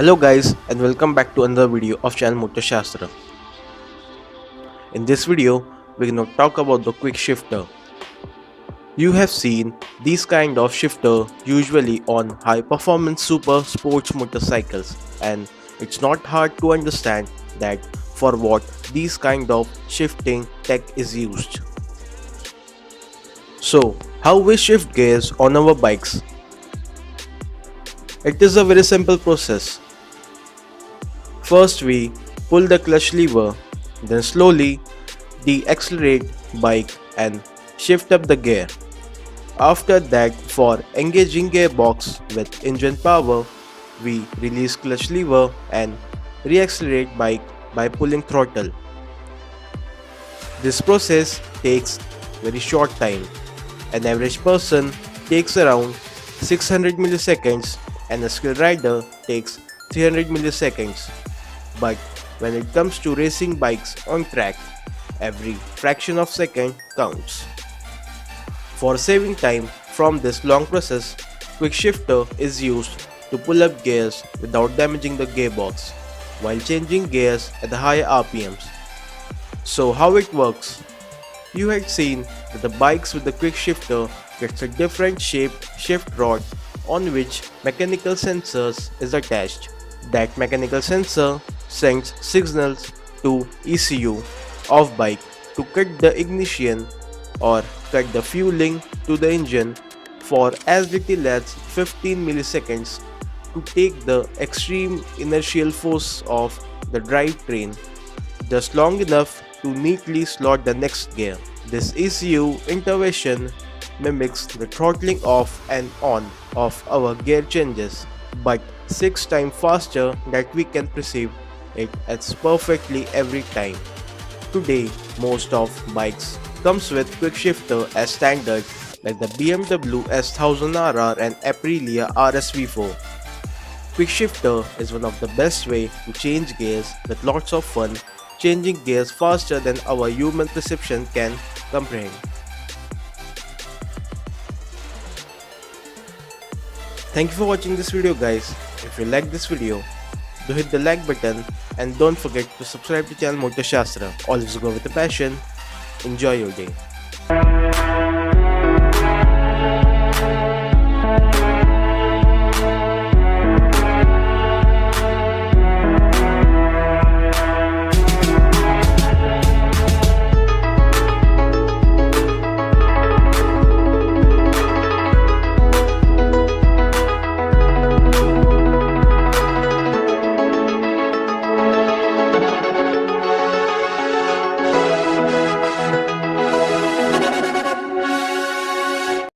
Hello guys and welcome back to another video of channel MotoShastra. In this video, we're going to talk about the quick shifter. You have seen these kind of shifter usually on high performance super sports motorcycles, and it's not hard to understand that for what these kind of shifting tech is used. So how we shift gears on our bikes? It is a very simple process. First we pull the clutch lever, then slowly deaccelerate bike and shift up the gear. After that, for engaging gearbox with engine power, we release clutch lever and reaccelerate bike by pulling throttle. This process takes very short time. An average person takes around 600 milliseconds and a skilled rider takes 300 milliseconds. But when it comes to racing bikes on track, every fraction of second counts. For saving time from this long process, quick shifter is used to pull up gears without damaging the gearbox while changing gears at the higher RPMs. So how it works? You had seen that the bikes with the quick shifter gets a different shaped shift rod on which mechanical sensors is attached. That mechanical sensor sends signals to ECU of bike to cut the ignition or cut the fueling to the engine for as little as 15 milliseconds to take the extreme inertial force of the drivetrain just long enough to neatly slot the next gear. This ECU intervention mimics the throttling off and on of our gear changes, but 6 times faster that we can perceive it as perfectly every time. Today, most of bikes comes with quick shifter as standard, like the BMW S1000RR and Aprilia RSV4. Quick shifter is one of the best way to change gears with lots of fun, changing gears faster than our human perception can comprehend. Thank you for watching this video guys. If you like this video, do hit the like button and don't forget to subscribe to channel MotoShastra. Always go with a passion. Enjoy your day.